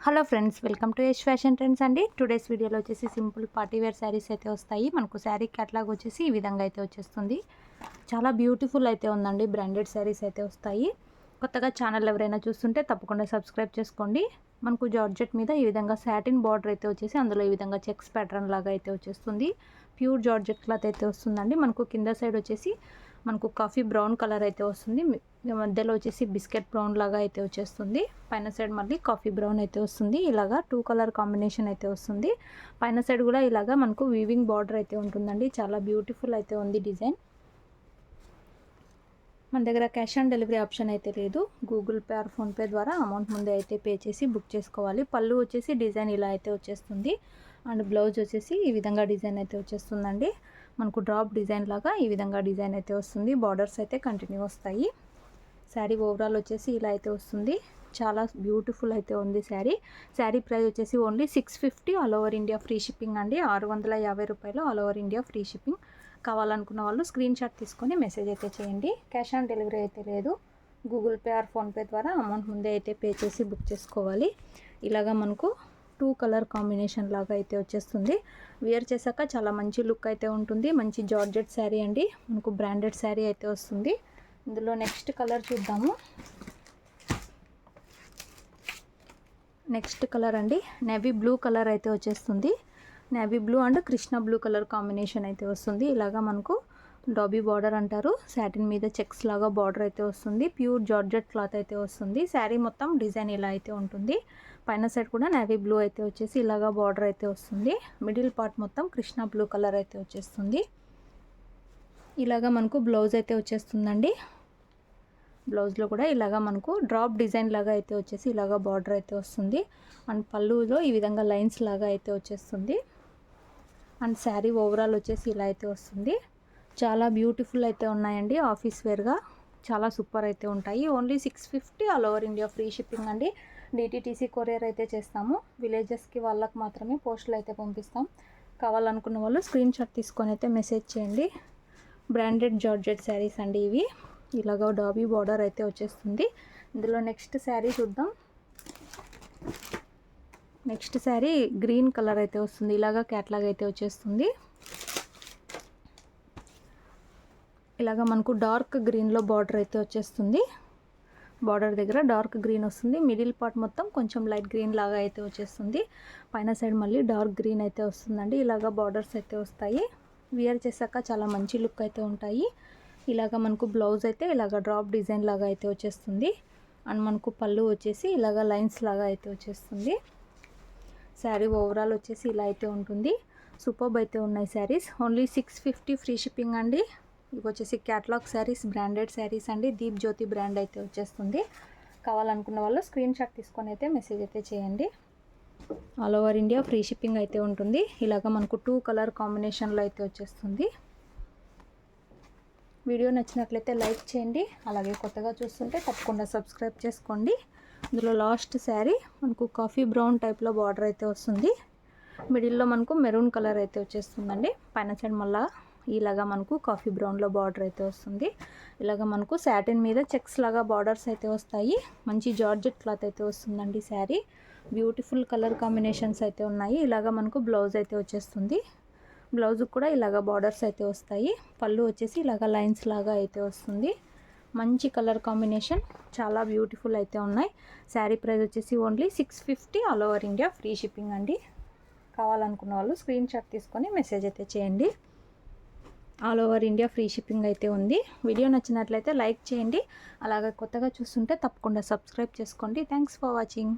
Hello friends, welcome to Yash fashion trends అండి. Today's వీడియోలో వచ్చేసి సింపుల్ పార్టీ వేర్ శారీస్ అయితే వస్తాయి. మనకు శారీ క్యాట్లాగ్ వచ్చేసి ఈ విధంగా అయితే వచ్చేస్తుంది. చాలా బ్యూటిఫుల్ అయితే ఉందండి. బ్రాండెడ్ శారీస్ అయితే వస్తాయి. కొత్తగా ఛానల్ ఎవరైనా చూస్తుంటే తప్పకుండా సబ్స్క్రైబ్ చేసుకోండి. మనకు జార్జెట్ మీద ఈ విధంగా సాటిన్ బార్డర్ అయితే వచ్చేసి అందులో ఈ విధంగా చెక్స్ ప్యాటర్న్ లాగా అయితే వచ్చేస్తుంది. ప్యూర్ జార్జెట్ క్లాత్ అయితే వస్తుందండి. మనకు కింద సైడ్ వచ్చేసి మనకు కాఫీ బ్రౌన్ కలర్ అయితే వస్తుంది. మధ్యలో వచ్చేసి బిస్కెట్ బ్రౌన్ లాగా అయితే వచ్చేస్తుంది. పైన సైడ్ మళ్ళీ కాఫీ బ్రౌన్ అయితే వస్తుంది. ఇలాగా 2 కలర్ కాంబినేషన్ అయితే వస్తుంది. పైన సైడ్ కూడా ఇలాగా మనకు వీవింగ్ బార్డర్ అయితే ఉంటుందండి. చాలా బ్యూటిఫుల్ అయితే ఉంది డిజైన్. మన దగ్గర క్యాష్ ఆన్ డెలివరీ ఆప్షన్ అయితే లేదు. గూగుల్ పే ఆర్ ఫోన్పే ద్వారా అమౌంట్ ముందే అయితే పే చేసి బుక్ చేసుకోవాలి. పళ్ళు వచ్చేసి డిజైన్ ఇలా అయితే వచ్చేస్తుంది. అండ్ బ్లౌజ్ వచ్చేసి ఈ విధంగా డిజైన్ అయితే వచ్చేస్తుందండి. మనకు డ్రాప్ డిజైన్ లాగా ఈ విధంగా డిజైన్ అయితే వస్తుంది. బార్డర్స్ అయితే కంటిన్యూ వస్తాయి. శారీ ఓవరాల్ వచ్చేసి ఇలా అయితే వస్తుంది. చాలా బ్యూటిఫుల్ అయితే ఉంది శారీ. శారీ ప్రైస్ వచ్చేసి only 650 all over India free shipping అండి. 650 రూపాయలు all over India free shipping. కావాలనుకున్న వాళ్ళు స్క్రీన్ షాట్ తీసుకొని మెసేజ్ అయితే చేయండి. క్యాష్ ఆన్ డెలివరీ అయితే లేదు. గూగుల్ పే ఆర్ ఫోన్పే ద్వారా అమౌంట్ ముందే అయితే పే చేసి బుక్ చేసుకోవాలి. ఇలాగా మనకు 2 కలర్ కాంబినేషన్ లాగా అయితే వచ్చేస్తుంది. వేర్ చేశాక చాలా మంచి లుక్ అయితే ఉంటుంది. మంచి జార్జెట్ శారీ అండి. మనకు బ్రాండెడ్ శారీ అయితే వస్తుంది. ఇందులో నెక్స్ట్ కలర్ చూద్దాము. నెక్స్ట్ కలర్ అండి నేవీ బ్లూ కలర్ అయితే వచ్చేస్తుంది. Navy blue and Krishna blue colour combination అయితే వస్తుంది. ఇలాగా మనకు డాబీ బార్డర్ అంటారు. సాటిన్ మీద చెక్స్ లాగా బార్డర్ అయితే వస్తుంది. ప్యూర్ జార్జెట్ క్లాత్ అయితే వస్తుంది. శారీ మొత్తం డిజైన్ ఇలా అయితే ఉంటుంది. పైన సైడ్ కూడా నేవీ బ్లూ అయితే వచ్చేసి ఇలాగా బార్డర్ అయితే వస్తుంది. మిడిల్ పార్ట్ మొత్తం కృష్ణ బ్లూ కలర్ అయితే వచ్చేస్తుంది. ఇలాగా మనకు బ్లౌజ్ అయితే వచ్చేస్తుందండి. బ్లౌజ్లో కూడా ఇలాగా మనకు డ్రాప్ డిజైన్ లాగా అయితే వచ్చేసి ఇలాగా బార్డర్ అయితే వస్తుంది. అండ్ పళ్ళులో ఈ విధంగా లైన్స్ లాగా అయితే వచ్చేస్తుంది. అండ్ శారీ ఓవరాల్ వచ్చేసి ఇలా అయితే వస్తుంది. చాలా బ్యూటిఫుల్ అయితే ఉన్నాయండి. ఆఫీస్ వేర్గా చాలా సూపర్ అయితే ఉంటాయి. Only 650 all over India free shipping అండి. డిటీటీసీ కొరియర్ అయితే చేస్తాము. విలేజెస్కి వాళ్ళకి మాత్రమే పోస్టులు అయితే పంపిస్తాం. కావాలనుకున్న వాళ్ళు స్క్రీన్ షాట్ తీసుకొని అయితే మెసేజ్ చేయండి. బ్రాండెడ్ జార్జెట్ శారీస్ అండి ఇవి. ఇలాగా డాబీ బార్డర్ అయితే వచ్చేస్తుంది. ఇందులో నెక్స్ట్ శారీ చూద్దాం. నెక్స్ట్ శారీ గ్రీన్ కలర్ అయితే వస్తుంది. ఇలాగా క్యాట్లాగ్ అయితే వచ్చేస్తుంది. ఇలాగా మనకు డార్క్ గ్రీన్లో బార్డర్ అయితే వచ్చేస్తుంది. బార్డర్ దగ్గర డార్క్ గ్రీన్ వస్తుంది. మిడిల్ పార్ట్ మొత్తం కొంచెం లైట్ గ్రీన్ లాగా అయితే వచ్చేస్తుంది. పైన సైడ్ మళ్ళీ డార్క్ గ్రీన్ అయితే వస్తుందండి. ఇలాగా బార్డర్స్ అయితే వస్తాయి. వేర్ చేశాక చాలా మంచి లుక్ అయితే ఉంటాయి. ఇలాగ మనకు బ్లౌజ్ అయితే ఇలాగ డ్రాప్ డిజైన్ లాగా అయితే వచ్చేస్తుంది. అండ్ మనకు పళ్ళు వచ్చేసి ఇలాగ లైన్స్ లాగా అయితే వచ్చేస్తుంది. శారీ ఓవరాల్ వచ్చేసి ఇలా అయితే ఉంటుంది. సూపర్బ్ అయితే ఉన్నాయి శారీస్. ఓన్లీ 650 ఫ్రీ షిప్పింగ్ అండి. ఇవి వచ్చేసి క్యాటలాగ్ శారీస్, బ్రాండెడ్ శారీస్ అండి. దీప్ జ్యోతి బ్రాండ్ అయితే వచ్చేస్తుంది. కావాలనుకున్న వాళ్ళు స్క్రీన్ షాట్ తీసుకొని అయితే మెసేజ్ అయితే చేయండి. All over India free shipping అయితే ఉంటుంది. ఇలాగ మనకు 2 కలర్ కాంబినేషన్లో అయితే వచ్చేస్తుంది. వీడియో నచ్చినట్లయితే లైక్ చేయండి. అలాగే కొత్తగా చూస్తుంటే తప్పకుండా సబ్స్క్రైబ్ చేసుకోండి. ఇందులో లాస్ట్ శారీ మనకు కాఫీ బ్రౌన్ టైప్లో బార్డర్ అయితే వస్తుంది. మిడిల్లో మనకు మెరూన్ కలర్ అయితే వచ్చేస్తుందండి. పైన సైడ్ మళ్ళా ఇలాగా మనకు కాఫీ బ్రౌన్లో బార్డర్ అయితే వస్తుంది. ఇలాగ మనకు సాటిన్ మీద చెక్స్ లాగా బార్డర్స్ అయితే వస్తాయి. మంచి జార్జెట్ క్లాత్ అయితే వస్తుందండి శారీ. బ్యూటిఫుల్ కలర్ కాంబినేషన్స్ అయితే ఉన్నాయి. ఇలాగ మనకు బ్లౌజ్ అయితే వచ్చేస్తుంది. బ్లౌజ్ కూడా ఇలాగ బార్డర్స్ అయితే వస్తాయి. పళ్ళు వచ్చేసి ఇలాగ లైన్స్ లాగా అయితే వస్తుంది. మంచి కలర్ కాంబినేషన్, చాలా బ్యూటిఫుల్ అయితే ఉన్నాయి. శారీ ప్రైస్ వచ్చేసి only 650 all over India free shipping అండి. కావాలనుకున్న వాళ్ళు స్క్రీన్ షాట్ తీసుకొని మెసేజ్ అయితే చేయండి. All over India free shipping అయితే ఉంది. వీడియో నచ్చినట్లయితే లైక్ చేయండి. అలాగే కొత్తగా చూస్తుంటే తప్పకుండా సబ్స్క్రైబ్ చేసుకోండి. Thanks for watching.